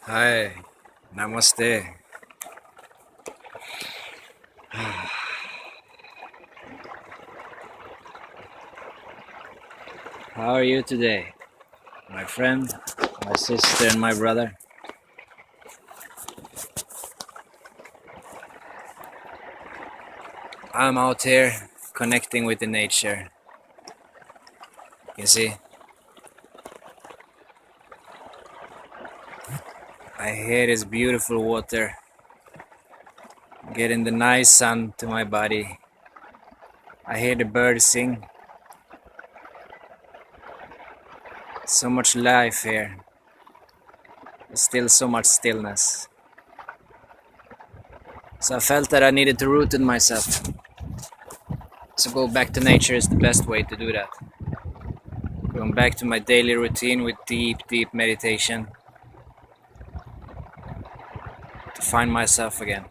Hi, Namaste. How are you today, my friend, my sister, and my brother? I'm out here connecting with the nature. You see, I hear this beautiful water, getting the nice sun to my body. I hear the birds sing. So much life here. Still so much stillness. So I felt that I needed to root in myself. So go back to nature is the best way to do that. Going back to my daily routine with deep meditation to find myself again.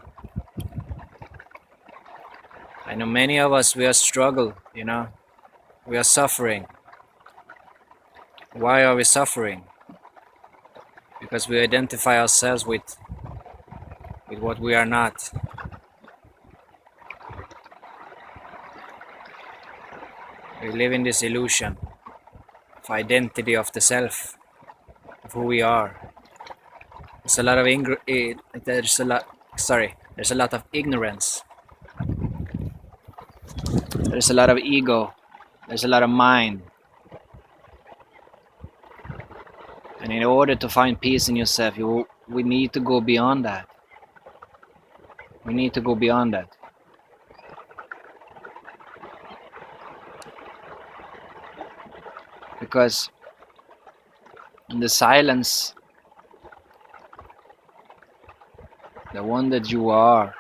I know many of us, we are struggle, we are suffering. Why are we suffering? Because we identify ourselves with what we are not. We live in this illusion of identity of the self, of who we are. There's a lot of there's a lot of ignorance. There's a lot of ego. There's a lot of mind. And in order to find peace in yourself, we need to go beyond that. We need to go beyond that. Because in the silence, the one that you are,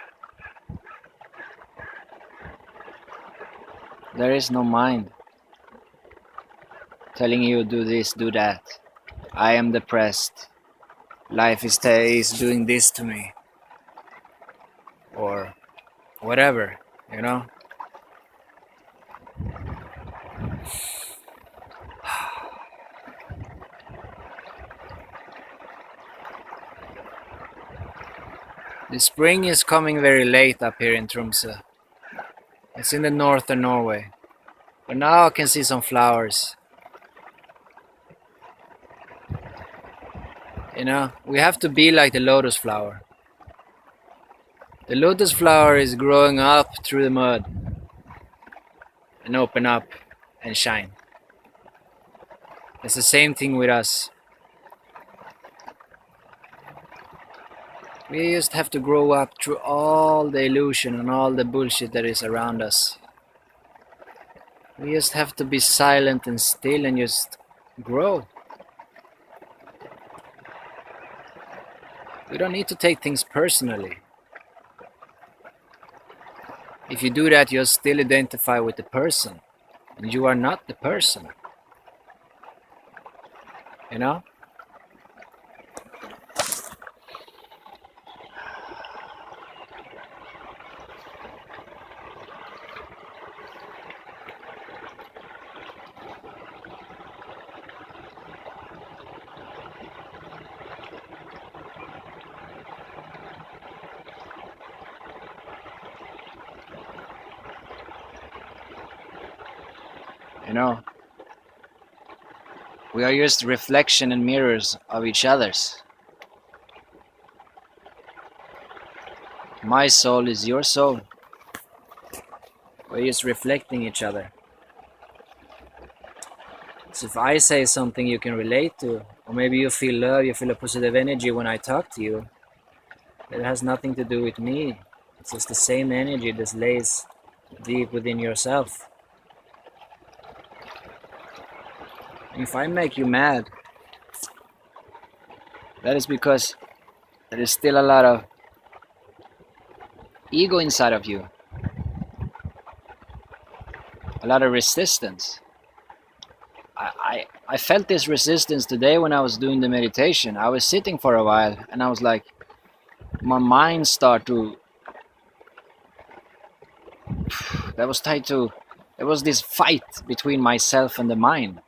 there is no mind telling you do this, do that. I am depressed. Life is doing this to me. Or whatever, The spring is coming very late up here in Tromsø. It's in the northern Norway. But now I can see some flowers. We have to be like the lotus flower. The lotus flower is growing up through the mud and open up and shine. It's the same thing with us. We just have to grow up through all the illusion and all the bullshit that is around us. We just have to be silent and still and just grow. We don't need to take things personally. If you do that, you'll still identify with the person. And you are not the person. You know? We are just reflection and mirrors of each other's. My soul is your soul. We're just reflecting each other. So if I say something you can relate to, or maybe you feel love, you feel a positive energy when I talk to you, it has nothing to do with me. It's just the same energy that lays deep within yourself. If I make you mad, that is because there is still a lot of ego inside of you. A lot of resistance. I felt this resistance today when I was doing the meditation. I was sitting for a while and I was like, my mind started to, there was this fight between myself and the mind.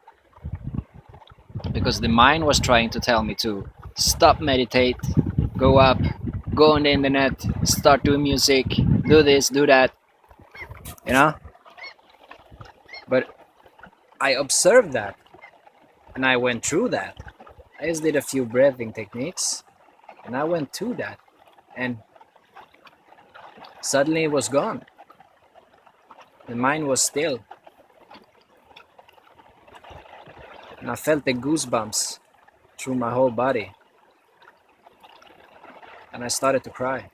Because the mind was trying to tell me to Stop, meditate, go up, go on the internet, start doing music, do this, do that, you know? But I observed that and I went through that. I just did a few breathing techniques and I went through that, and suddenly it was gone. The mind was still, and I felt the goosebumps through my whole body, and I started to cry.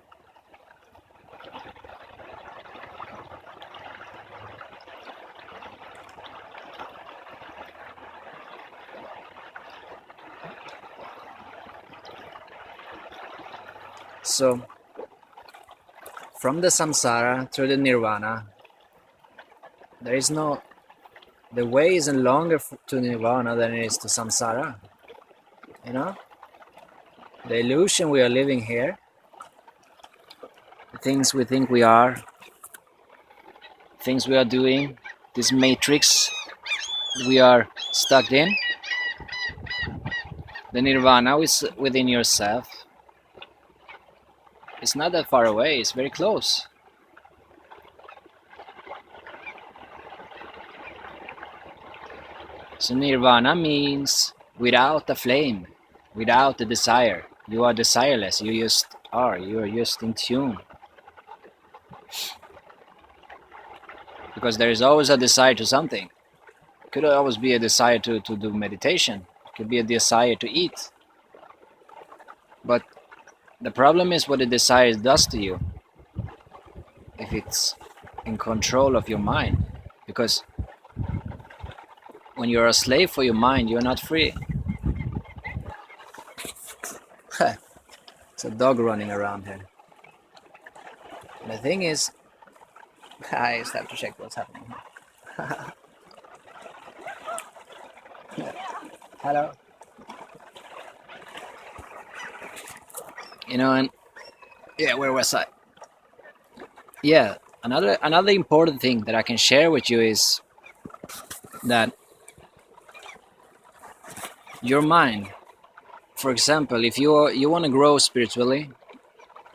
So, from the samsara to the nirvana, the way isn't longer to nirvana than it is to samsara. You know? The illusion we are living here, the things we think we are, things we are doing, this matrix we are stuck in, the nirvana is within yourself. It's not that far away, it's very close. So nirvana means without the flame, without the desire. You are desireless, you just are, you are just in tune. Because there is always a desire to something. It could always be a desire to do meditation. It could be a desire to eat. But the problem is what the desire does to you if it's in control of your mind. Because when you're a slave for your mind, you're not free. It's a dog running around here. And the thing is, I just have to check what's happening here. Hello. You know, and yeah, where was I? Yeah, another important thing that I can share with you is that your mind, for example, if you want to grow spiritually,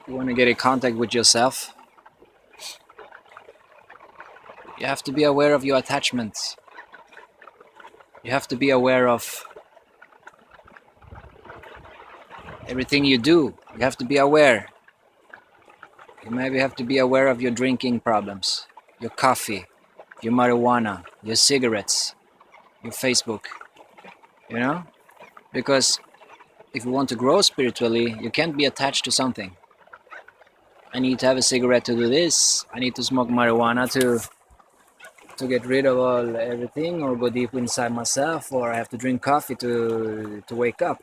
you want to get in contact with yourself, you have to be aware of your attachments. You have to be aware of everything you do. You have to be aware. You maybe have to be aware of your drinking problems, your coffee, your marijuana, your cigarettes, your Facebook, you know? Because if you want to grow spiritually, you can't be attached to something. I need to have a cigarette to do this. I need to smoke marijuana to get rid of everything, or go deep inside myself, or I have to drink coffee to wake up.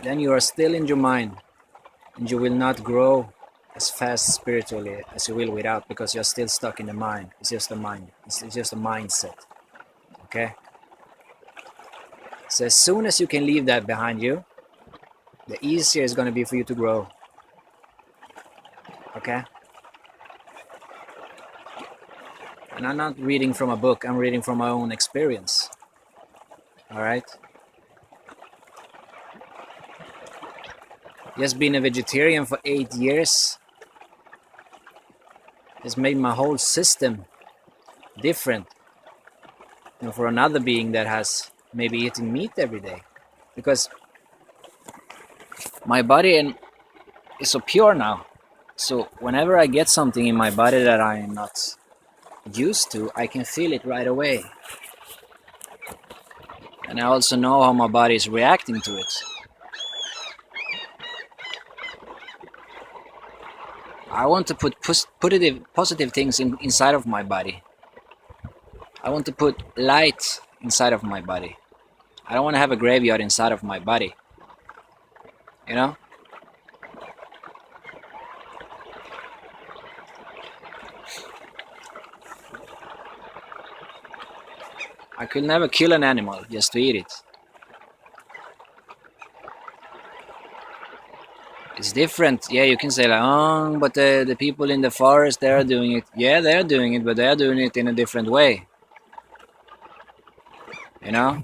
Then you are still in your mind, and you will not grow as fast spiritually as you will without, because you're still stuck in the mind. It's just a mind. It's just a mindset. Okay? So as soon as you can leave that behind you, the easier it's going to be for you to grow. Okay? And I'm not reading from a book, I'm reading from my own experience. Alright? Just being a vegetarian for 8 years has made my whole system different, you know, for another being that has maybe eating meat every day. Because my body is so pure now. So whenever I get something in my body that I'm not used to, I can feel it right away. And I also know how my body is reacting to it. I want to put positive things inside of my body. I want to put light inside of my body. I don't want to have a graveyard inside of my body. You know? I could never kill an animal just to eat it. It's different. Yeah, you can say like, oh, but the people in the forest, they're doing it. Yeah, they're doing it, but they're doing it in a different way. You know?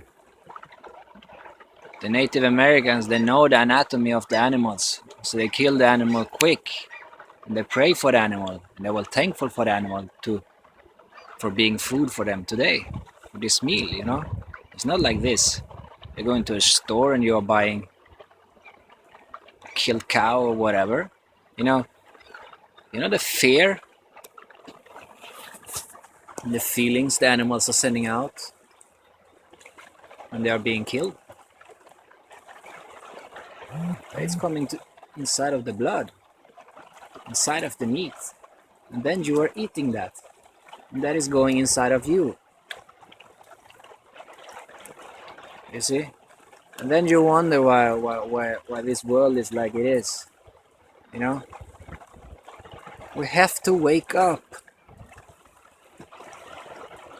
The Native Americans, they know the anatomy of the animals, so they kill the animal quick, and they pray for the animal, and they were thankful for the animal for being food for them today, for this meal, you know? It's not like this. You're going to a store and you're buying a killed cow or whatever. You know the fear, the feelings the animals are sending out when they are being killed. It's coming inside of the blood, inside of the meat, and then you are eating that, and that is going inside of you. You see, and then you wonder why this world is like it is. You know, we have to wake up.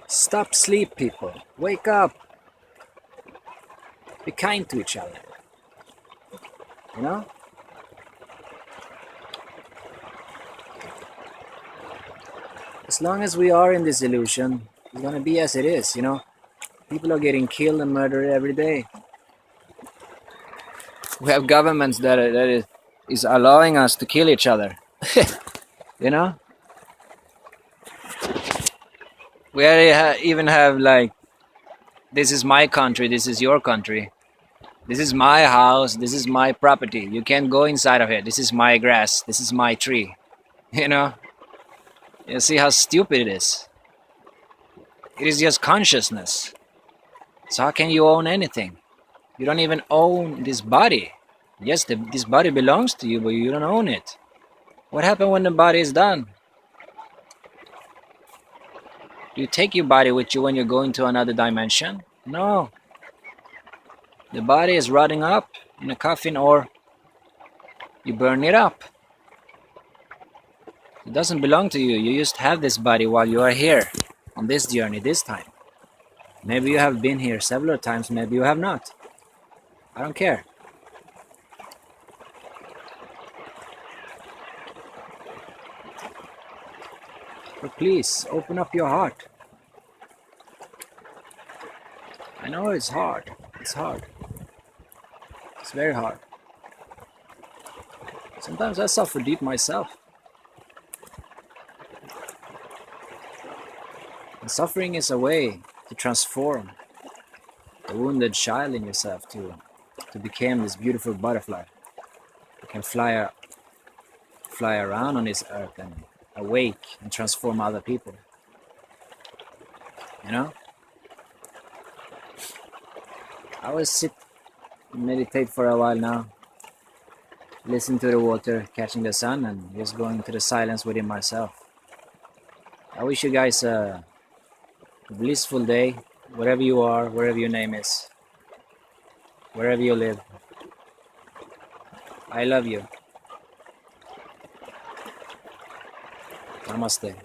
Stop sleep, people. Wake up. Be kind to each other. You know? As long as we are in this illusion, it's gonna be as it is, you know? People are getting killed and murdered every day. We have governments that is allowing us to kill each other. You know? We even have like, this is my country, this is your country. This is my house, this is my property. You can't go inside of it. This is my grass, this is my tree. You know? You see how stupid it is? It is just consciousness. So how can you own anything? You don't even own this body. Yes, this body belongs to you, but you don't own it. What happened when the body is done? Do you take your body with you when you're going to another dimension? No. The body is rotting up in a coffin, or you burn it up. It doesn't belong to you. You just have this body while you are here on this journey this time. Maybe you have been here several times, maybe you have not. I don't care. But please, open up your heart. I know it's hard. It's hard. It's very hard. Sometimes I suffer deep myself. And suffering is a way to transform the wounded child in yourself to become this beautiful butterfly who can fly around on this earth and awake and transform other people. You know? I will sit and meditate for a while now. Listen to the water catching the sun and just going into the silence within myself. I wish you guys a blissful day, wherever you are, wherever your name is, wherever you live. I love you. Namaste.